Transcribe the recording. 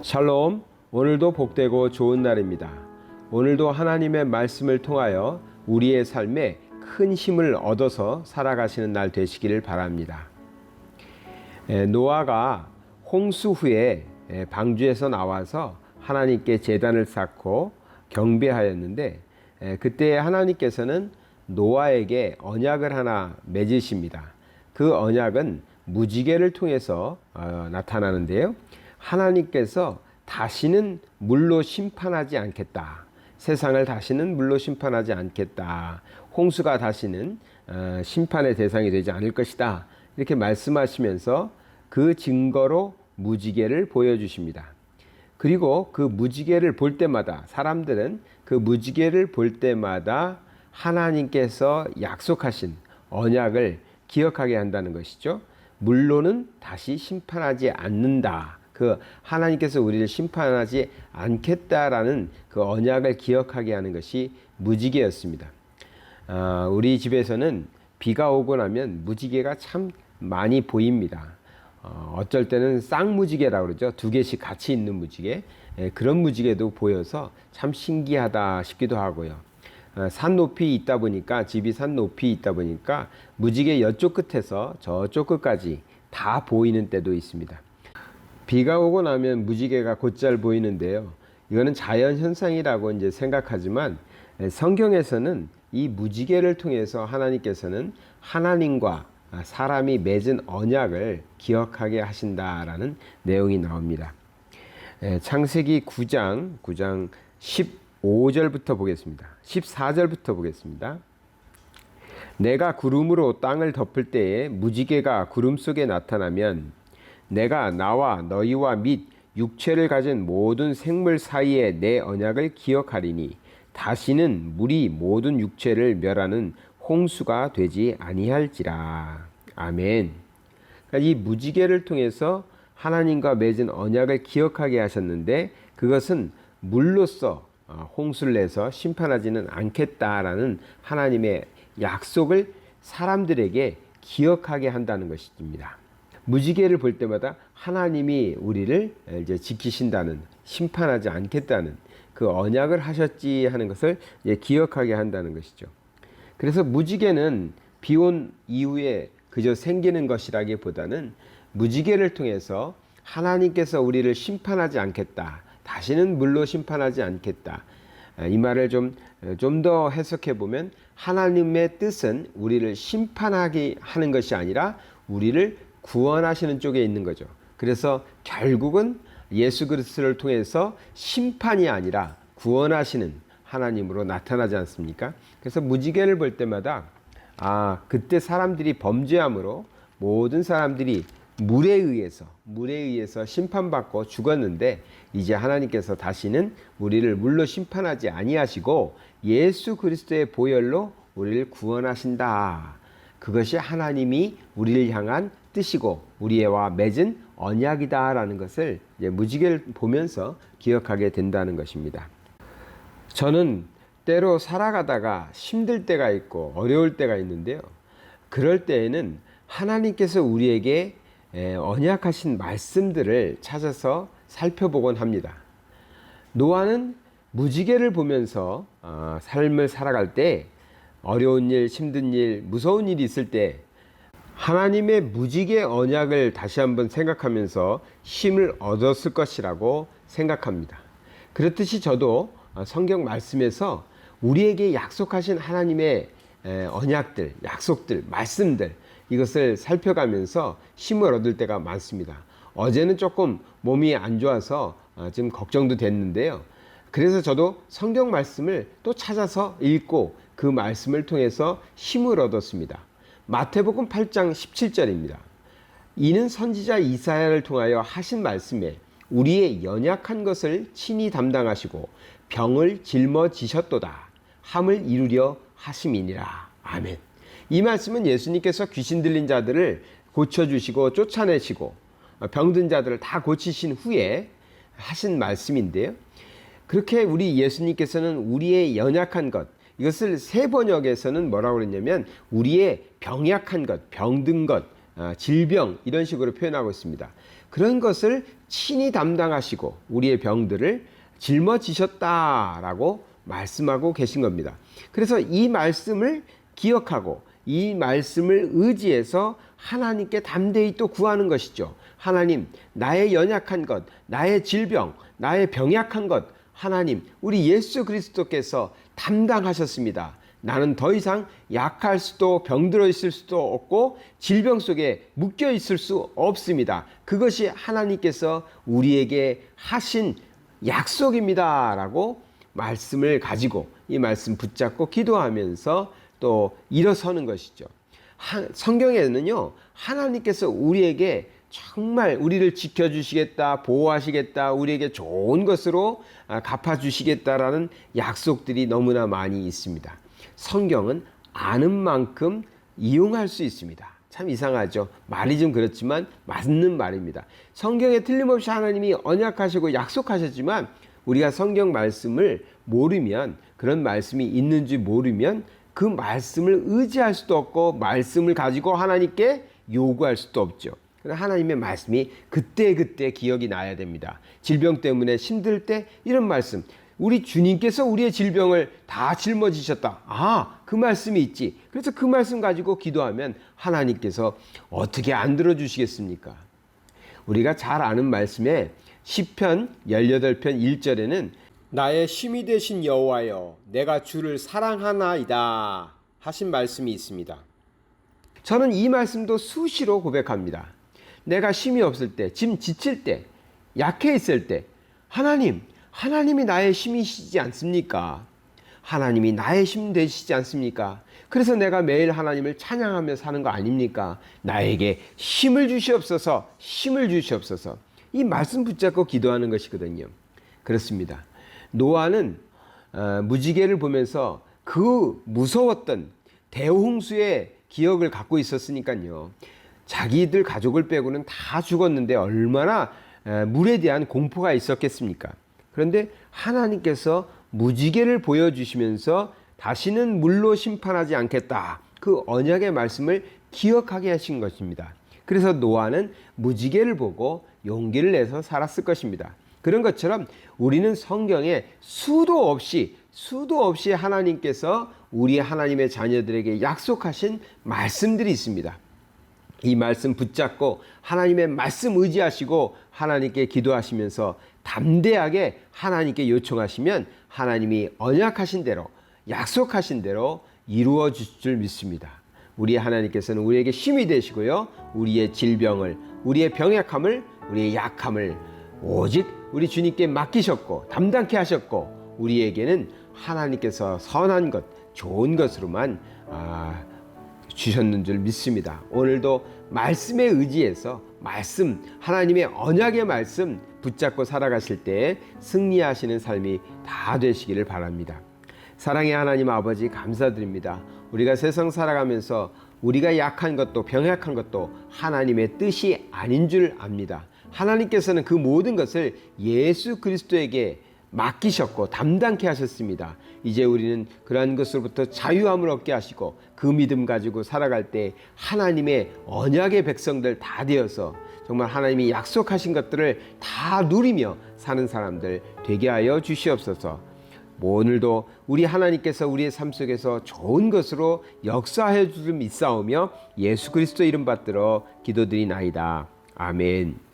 샬롬, 오늘도 복되고 좋은 날입니다. 오늘도 하나님의 말씀을 통하여 우리의 삶에 큰 힘을 얻어서 살아가시는 날 되시기를 바랍니다. 노아가 홍수 후에 방주에서 나와서 하나님께 제단을 쌓고 경배하였는데, 그때 하나님께서는 노아에게 언약을 하나 맺으십니다. 그 언약은 무지개를 통해서 나타나는데요. 하나님께서 다시는 물로 심판하지 않겠다. 세상을 다시는 물로 심판하지 않겠다. 홍수가 다시는 심판의 대상이 되지 않을 것이다. 이렇게 말씀하시면서 그 증거로 무지개를 보여주십니다. 그리고 그 무지개를 볼 때마다, 사람들은 그 무지개를 볼 때마다 하나님께서 약속하신 언약을 기억하게 한다는 것이죠. 물로는 다시 심판하지 않는다. 그 하나님께서 우리를 심판하지 않겠다라는 그 언약을 기억하게 하는 것이 무지개였습니다. 우리 집에서는 비가 오고 나면 무지개가 참 많이 보입니다. 어쩔 때는 쌍무지개라고 그러죠. 두 개씩 같이 있는 무지개. 그런 무지개도 보여서 참 신기하다 싶기도 하고요. 산 높이 있다 보니까, 집이 산 높이 있다 보니까 무지개 이쪽 끝에서 저쪽 끝까지 다 보이는 때도 있습니다. 비가 오고 나면 무지개가 곧잘 보이는데요. 이거는 자연 현상이라고 이제 생각하지만, 성경에서는 이 무지개를 통해서 하나님께서는 하나님과 사람이 맺은 언약을 기억하게 하신다라는 내용이 나옵니다. 창세기 9장 15절부터 보겠습니다. 14절부터 보겠습니다. 내가 구름으로 땅을 덮을 때에 무지개가 구름 속에 나타나면 내가 나와 너희와 및 육체를 가진 모든 생물 사이에 내 언약을 기억하리니 다시는 물이 모든 육체를 멸하는 홍수가 되지 아니할지라. 아멘. 그러니까 이 무지개를 통해서 하나님과 맺은 언약을 기억하게 하셨는데, 그것은 물로써 홍수를 내서 심판하지는 않겠다라는 하나님의 약속을 사람들에게 기억하게 한다는 것입니다. 무지개를 볼 때마다 하나님이 우리를 이제 지키신다는, 심판하지 않겠다는 그 언약을 하셨지 하는 것을 이제 기억하게 한다는 것이죠. 그래서 무지개는 비온 이후에 그저 생기는 것이라기보다는 무지개를 통해서 하나님께서 우리를 심판하지 않겠다. 다시는 물로 심판하지 않겠다. 이 말을 좀 더 해석해 보면, 하나님의 뜻은 우리를 심판하게 하는 것이 아니라 우리를 구원하시는 쪽에 있는 거죠. 그래서 결국은 예수 그리스도를 통해서 심판이 아니라 구원하시는 하나님으로 나타나지 않습니까? 그래서 무지개를 볼 때마다 그때 사람들이 범죄함으로 모든 사람들이 물에 의해서 심판받고 죽었는데, 이제 하나님께서 다시는 우리를 물로 심판하지 아니하시고 예수 그리스도의 보혈로 우리를 구원하신다. 그것이 하나님이 우리를 향한 뜻이고 우리와 맺은 언약이다라는 것을 이제 무지개를 보면서 기억하게 된다는 것입니다. 저는 때로 살아가다가 힘들 때가 있고 어려울 때가 있는데요. 그럴 때에는 하나님께서 우리에게 언약하신 말씀들을 찾아서 살펴보곤 합니다. 노아는 무지개를 보면서 삶을 살아갈 때, 어려운 일, 힘든 일, 무서운 일이 있을 때 하나님의 무지개 언약을 다시 한번 생각하면서 힘을 얻었을 것이라고 생각합니다. 그렇듯이 저도 성경 말씀에서 우리에게 약속하신 하나님의 언약들, 약속들, 말씀들, 이것을 살펴가면서 힘을 얻을 때가 많습니다. 어제는 조금 몸이 안 좋아서 지금 걱정도 됐는데요. 그래서 저도 성경 말씀을 또 찾아서 읽고 그 말씀을 통해서 힘을 얻었습니다. 마태복음 8장 17절입니다. 이는 선지자 이사야를 통하여 하신 말씀에 우리의 연약한 것을 친히 담당하시고 병을 짊어지셨도다 함을 이루려 하심이니라. 아멘. 이 말씀은 예수님께서 귀신 들린 자들을 고쳐주시고 쫓아내시고 병든 자들을 다 고치신 후에 하신 말씀인데요. 그렇게 우리 예수님께서는 우리의 연약한 것, 이것을 새 번역에서는 뭐라고 그랬냐면 우리의 병약한 것, 병든 것, 질병, 이런 식으로 표현하고 있습니다. 그런 것을 친히 담당하시고 우리의 병들을 짊어지셨다라고 말씀하고 계신 겁니다. 그래서 이 말씀을 기억하고 이 말씀을 의지해서 하나님께 담대히 또 구하는 것이죠. 하나님, 나의 연약한 것, 나의 질병, 나의 병약한 것, 하나님, 우리 예수 그리스도께서 담당하셨습니다. 나는 더 이상 약할 수도 병들어 있을 수도 없고 질병 속에 묶여 있을 수 없습니다. 그것이 하나님께서 우리에게 하신 약속입니다. 라고 말씀을 가지고 이 말씀 붙잡고 기도하면서 또 일어서는 것이죠. 성경에는요, 하나님께서 우리에게 정말 우리를 지켜주시겠다, 보호하시겠다, 우리에게 좋은 것으로 갚아주시겠다라는 약속들이 너무나 많이 있습니다. 성경은 아는 만큼 이용할 수 있습니다. 참 이상하죠. 말이 좀 그렇지만 맞는 말입니다. 성경에 틀림없이 하나님이 언약하시고 약속하셨지만 우리가 성경 말씀을 모르면, 그런 말씀이 있는지 모르면 그 말씀을 의지할 수도 없고 말씀을 가지고 하나님께 요구할 수도 없죠. 하나님의 말씀이 그때그때 기억이 나야 됩니다. 질병 때문에 힘들 때 이런 말씀, 우리 주님께서 우리의 질병을 다 짊어지셨다. 그 말씀이 있지. 그래서 그 말씀 가지고 기도하면 하나님께서 어떻게 안 들어주시겠습니까? 우리가 잘 아는 말씀에 시편 18편 1절에는 나의 힘이 되신 여호와여, 내가 주를 사랑하나이다 하신 말씀이 있습니다. 저는 이 말씀도 수시로 고백합니다. 내가 힘이 없을 때, 지금 지칠 때, 약해 있을 때, 하나님이 나의 힘이시지 않습니까? 하나님이 나의 힘 되시지 않습니까? 그래서 내가 매일 하나님을 찬양하며 사는 거 아닙니까? 나에게 힘을 주시옵소서, 힘을 주시옵소서. 이 말씀 붙잡고 기도하는 것이거든요. 그렇습니다. 노아는 무지개를 보면서 그 무서웠던 대홍수의 기억을 갖고 있었으니까요. 자기들 가족을 빼고는 다 죽었는데 얼마나 물에 대한 공포가 있었겠습니까? 그런데 하나님께서 무지개를 보여주시면서 다시는 물로 심판하지 않겠다. 그 언약의 말씀을 기억하게 하신 것입니다. 그래서 노아는 무지개를 보고 용기를 내서 살았을 것입니다. 그런 것처럼 우리는 성경에 수도 없이 하나님께서 우리 하나님의 자녀들에게 약속하신 말씀들이 있습니다. 이 말씀 붙잡고 하나님의 말씀 의지하시고 하나님께 기도하시면서 담대하게 하나님께 요청하시면 하나님이 언약하신 대로, 약속하신 대로 이루어 주실 줄 믿습니다. 우리 하나님께서는 우리에게 힘이 되시고요, 우리의 질병을, 우리의 병약함을, 우리의 약함을 오직 우리 주님께 맡기셨고 담당케 하셨고, 우리에게는 하나님께서 선한 것, 좋은 것으로만 주셨는 줄 믿습니다. 오늘도 말씀에 의지해서 하나님의 언약의 말씀 붙잡고 살아가실 때 승리하시는 삶이 다 되시기를 바랍니다. 사랑의 하나님 아버지, 감사드립니다. 우리가 세상 살아가면서 우리가 약한 것도 병약한 것도 하나님의 뜻이 아닌 줄 압니다. 하나님께서는 그 모든 것을 예수 그리스도에게 맡기셨고 담당케 하셨습니다. 이제 우리는 그러한 것으로부터 자유함을 얻게 하시고 그 믿음 가지고 살아갈 때 하나님의 언약의 백성들 다 되어서 정말 하나님이 약속하신 것들을 다 누리며 사는 사람들 되게 하여 주시옵소서. 오늘도 우리 하나님께서 우리의 삶 속에서 좋은 것으로 역사해 주실 믿사오며 예수 그리스도 이름 받들어 기도드리나이다. 아멘.